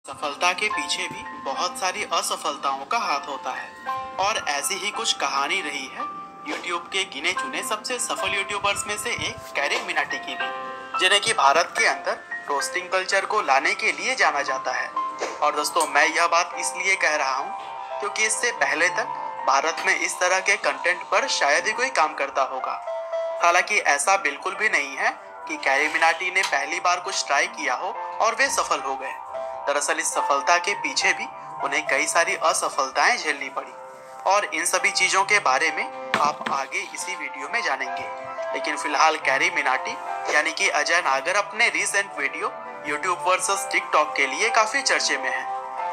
सफलता के पीछे भी बहुत सारी असफलताओं का हाथ होता है और ऐसी ही कुछ कहानी रही है YouTube के गिने चुने सबसे सफल यूट्यूबर्स में से एक कैरी मिनाटी की भी, जिन्हें कि भारत के अंदर रोस्टिंग कल्चर को लाने के लिए जाना जाता है। और दोस्तों, मैं यह बात इसलिए कह रहा हूँ क्योंकि इससे पहले तक भारत में इस तरह के कंटेंट पर शायद ही कोई काम करता होगा। हालांकि ऐसा बिल्कुल भी नहीं है कि कैरी मिनाटी ने पहली बार कुछ ट्राई किया हो और वे सफल हो गए। दरअसल इस सफलता के पीछे भी उन्हें कई सारी असफलताएं झेलनी पड़ी और इन सभी चीजों के बारे में आप आगे इसी वीडियो में जानेंगे। लेकिन फिलहाल कैरी मिनाटी यानी कि अजय नागर अपने recent video YouTube versus TikTok के लिए काफी चर्चे में है,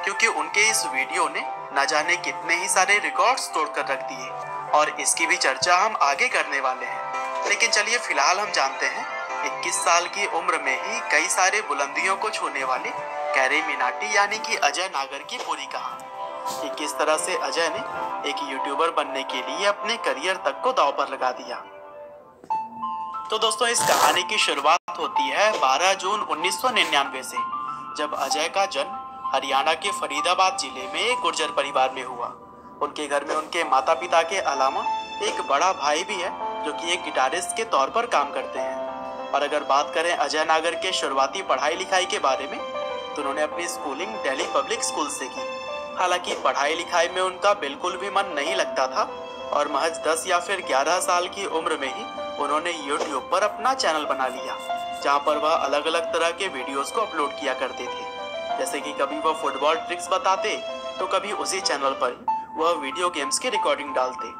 क्योंकि उनके इस वीडियो ने न जाने कितने ही सारे रिकॉर्ड्स तोड़कर रख दिए और इसकी भी चर्चा हम आगे करने वाले हैं। लेकिन चलिए फिलहाल हम जानते हैं 21 साल की उम्र में ही कई सारे बुलंदियों को छूने वाले कैरी मिनाटी यानी कि अजय नागर की पूरी कहानी कि किस तरह से अजय ने एक यूट्यूबर बनने के लिए अपने करियर तक को दांव पर लगा दिया। तो दोस्तों, इस कहानी की शुरुआत होती है 12 जून 1999 से, जब अजय का जन्म हरियाणा के फरीदाबाद जिले में एक गुर्जर परिवार में हुआ। उनके घर में उनके माता पिता के अलावा एक बड़ा भाई भी है जो कि एक गिटारिस्ट के तौर पर काम करते हैं। और अगर बात करें अजय नागर के शुरुआती पढ़ाई लिखाई के बारे में, तो उन्होंने अपनी स्कूलिंग दिल्ली पब्लिक स्कूल से की। हालांकि पढ़ाई लिखाई में उनका बिल्कुल भी मन नहीं लगता था और महज 10 या फिर 11 साल की उम्र में ही उन्होंने YouTube पर अपना चैनल बना लिया, जहां पर वह अलग अलग तरह के वीडियोस को अपलोड किया करते थे। जैसे कि कभी वह फुटबॉल ट्रिक्स बताते तो कभी उसी चैनल पर वह वीडियो गेम्स की रिकॉर्डिंग डालते।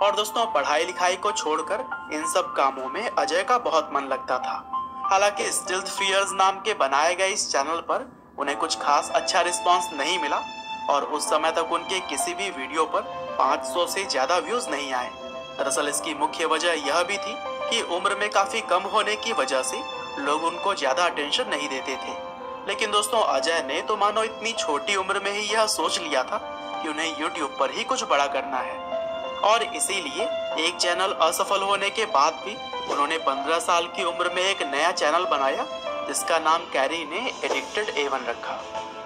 और दोस्तों, पढ़ाई लिखाई को छोड़कर इन सब कामों में अजय का बहुत मन लगता था। हालांकि स्टिल्थ फियर्स नाम के बनाए गए इस चैनल पर उन्हें कुछ खास अच्छा रिस्पांस नहीं मिला और उस समय तक उनके किसी भी वीडियो पर 500 से ज्यादा व्यूज नहीं आए। दरअसल इसकी मुख्य वजह यह भी थी कि उम्र में काफी कम होने की वजह से लोग उनको ज्यादा अटेंशन नहीं देते थे। लेकिन दोस्तों, अजय ने तो मानो इतनी छोटी उम्र में ही यह सोच लिया था कि उन्हें YouTube पर ही कुछ बड़ा करना है और इसीलिए एक चैनल असफल होने के बाद भी उन्होंने 15 साल की उम्र में एक नया चैनल बनाया जिसका नाम कैरी ने एडिक्टेड A1 रखा।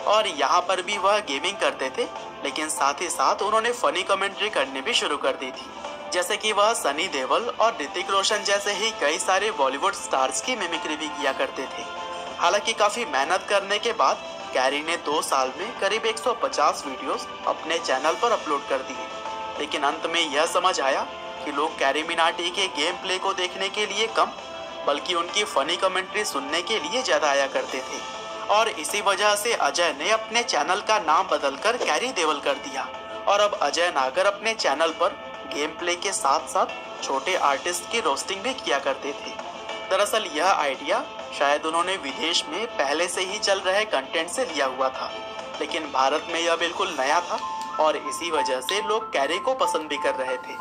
और यहाँ पर भी वह गेमिंग करते थे, लेकिन साथ ही साथ उन्होंने फनी कमेंट्री करनी भी शुरू कर दी थी। जैसे कि वह सनी देओल और ऋतिक रोशन जैसे ही कई सारे बॉलीवुड स्टार्स की मिमिक्री भी किया करते थे। हालांकि काफी मेहनत करने के बाद कैरी ने 2 साल में करीब 150 वीडियोस अपने चैनल पर अपलोड कर दिए। लेकिन अंत में यह समझ आया कि लोग कैरी मिनाटी के गेम प्ले को देखने के लिए कम बल्कि उनकी फनी कमेंट्री सुनने के लिए ज्यादा आया करते थे। और इसी वजह से अजय ने अपने चैनल का नाम बदलकर कैरी देओल कर दिया और अब अजय नागर अपने चैनल पर गेम प्ले के साथ साथ छोटे आर्टिस्ट की रोस्टिंग भी किया करते थे। दरअसल यह आइडिया शायद उन्होंने विदेश में पहले से ही चल रहे कंटेंट से लिया हुआ था, लेकिन भारत में यह बिल्कुल नया था और इसी वजह से लोग कैरी को पसंद भी कर रहे थे।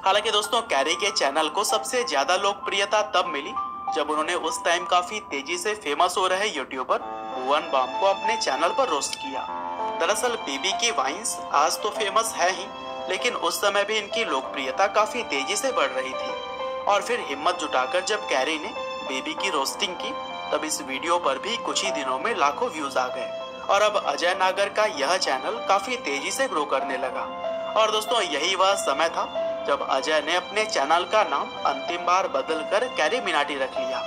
हालांकि दोस्तों, कैरी के चैनल को सबसे ज्यादा लोकप्रियता तब मिली जब उन्होंने उस टाइम काफी तेजी से फेमस हो रहे यूट्यूबर भुवन बाम को अपने चैनल पर रोस्ट किया। दरअसल बीबी की वाइन्स आज तो फेमस है ही, लेकिन उस समय भी इनकी लोकप्रियता काफी तेजी से बढ़ रही थी। और फिर हिम्मत जुटाकर जब कैरी ने बीबी की रोस्टिंग की, तब इस वीडियो पर भी कुछ ही दिनों में लाखों व्यूज आ गए और अब अजय नागर का यह चैनल काफी तेजी से ग्रो करने लगा। और दोस्तों, यही वह समय था जब अजय ने अपने चैनल का नाम अंतिम बार बदलकर कैरी मिनाटी रख लिया।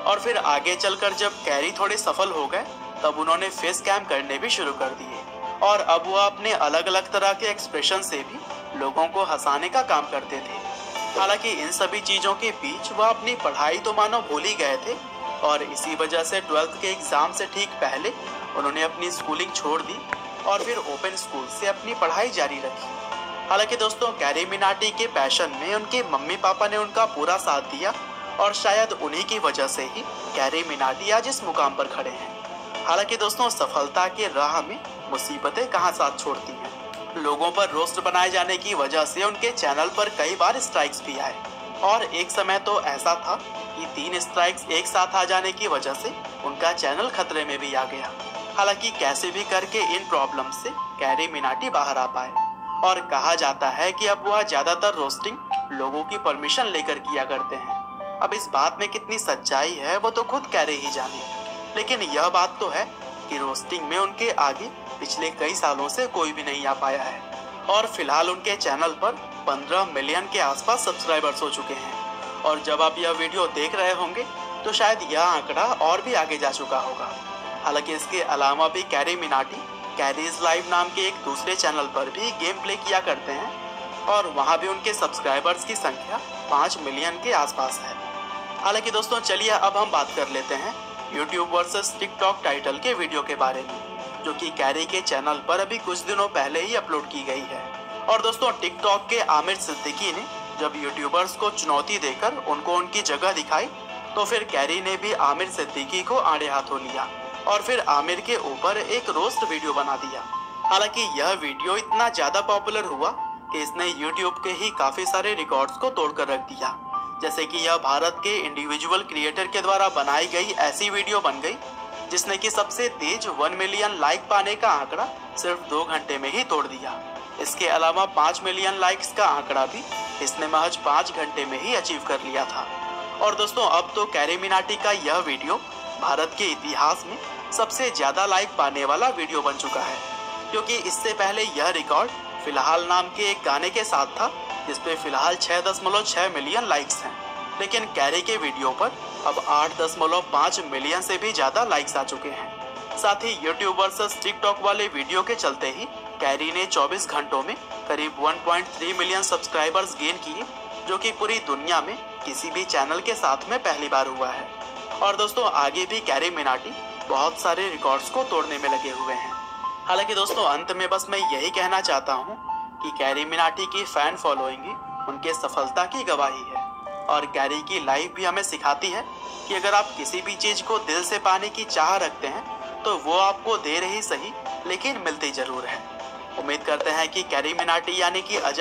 और फिर आगे चलकर जब कैरी थोड़े सफल हो गए, तब उन्होंने फेस कैम करने भी शुरू कर दिए और अब वह अपने अलग अलग तरह के एक्सप्रेशन से भी लोगों को हंसाने का काम करते थे। हालांकि इन सभी चीजों के बीच वह अपनी पढ़ाई तो मानो भूल ही गए थे और इसी वजह से 12th के एग्जाम से ठीक पहले उन्होंने अपनी स्कूलिंग छोड़ दी और फिर ओपन स्कूल से अपनी पढ़ाई जारी रखी। हालांकि दोस्तों, कैरी मिनाटी के पैशन में उनके मम्मी पापा ने उनका पूरा साथ दिया और शायद उन्हीं की वजह से ही कैरी मिनाटी आज इस मुकाम पर खड़े हैं। हालांकि दोस्तों, सफलता के राह में मुसीबतें कहाँ साथ छोड़ती हैं। लोगों पर रोस्ट बनाए जाने की वजह से उनके चैनल पर कई बार स्ट्राइक्स भी आए और एक समय तो ऐसा था कि 3 स्ट्राइक्स एक साथ आ जाने की वजह से उनका चैनल खतरे में भी आ गया। हालांकि कैसे भी करके इन प्रॉब्लम से कैरी मिनाटी बाहर आ पाए और कहा जाता है कि अब वह ज्यादातर रोस्टिंग लोगों की परमिशन लेकर किया करते हैं। अब इस बात में कितनी सच्चाई है वो तो खुद कैरी ही जाने, लेकिन यह बात तो है कि रोस्टिंग में उनके आगे पिछले कई सालों से कोई भी नहीं आ पाया है और फिलहाल उनके चैनल पर 15 मिलियन के आसपास सब्सक्राइबर्स हो चुके हैं। और जब आप यह वीडियो देख रहे होंगे तो शायद यह आंकड़ा और भी आगे जा चुका होगा। हालांकि इसके अलावा भी कैरी मिनाटी कैरीज लाइव नाम के एक दूसरे चैनल पर भी गेम प्ले किया करते हैं और वहां भी उनके सब्सक्राइबर्स की संख्या 5 मिलियन के आसपास है। हालांकि दोस्तों चलिए अब हम बात कर लेते हैं YouTube वर्सेस टिकटॉक टाइटल के वीडियो के बारे में, जो कि कैरी के चैनल पर अभी कुछ दिनों पहले ही अपलोड की गई है। और दोस्तों टिकटॉक के आमिर सिद्दीकी ने जब यूट्यूबर्स को चुनौती देकर उनको उनकी जगह दिखाई तो फिर कैरी ने भी आमिर सिद्दीकी को आड़े हाथों लिया और फिर आमिर के ऊपर एक रोस्ट वीडियो बना दिया। हालांकि यह वीडियो इतना ज्यादा पॉपुलर हुआ कि इसने यूट्यूब के ही काफी सारे रिकॉर्ड्स को तोड़कर रख दिया। जैसे कि यह भारत के इंडिविजुअल क्रिएटर के द्वारा बनाई गई ऐसी वीडियो बन गई जिसने कि सबसे तेज 1 मिलियन लाइक पाने का आंकड़ा सिर्फ 2 घंटे में ही तोड़ दिया। इसके अलावा 5 मिलियन लाइक्स का आंकड़ा भी इसने महज 5 घंटे में ही अचीव कर लिया था। और दोस्तों अब तो कैरी मिनाटी का यह वीडियो भारत के इतिहास में सबसे ज्यादा लाइक पाने वाला वीडियो बन चुका है, क्योंकि इससे पहले यह रिकॉर्ड फिलहाल नाम के एक गाने के साथ था जिसपे फिलहाल 6.6 मिलियन लाइक्स हैं। लेकिन कैरी के वीडियो पर अब 8.5 मिलियन से भी ज्यादा लाइक्स आ चुके हैं। साथ ही यूट्यूब वर्सेस टिकटॉक वाले वीडियो के चलते ही कैरी ने 24 घंटों में करीब 1.3 मिलियन सब्सक्राइबर्स गेन किए, जो कि पूरी दुनिया में किसी भी चैनल के साथ में पहली बार हुआ है। और दोस्तों आगे भी कैरी मिनाटी बहुत सारे रिकॉर्ड्स को तोड़ने में लगे हुए हैं। हालांकि दोस्तों अंत में बस मैं यही कहना चाहता हूँ कि कैरी मिनाटी की फैन फॉलोइंग उनके सफलता की गवाही है और कैरी की लाइफ भी हमें सिखाती है कि अगर आप किसी भी चीज को दिल से पाने की चाह रखते हैं तो वो आपको देर ही सही लेकिन मिलती जरूर है। उम्मीद करते हैं कि कैरी मिनाटी यानी कि अजय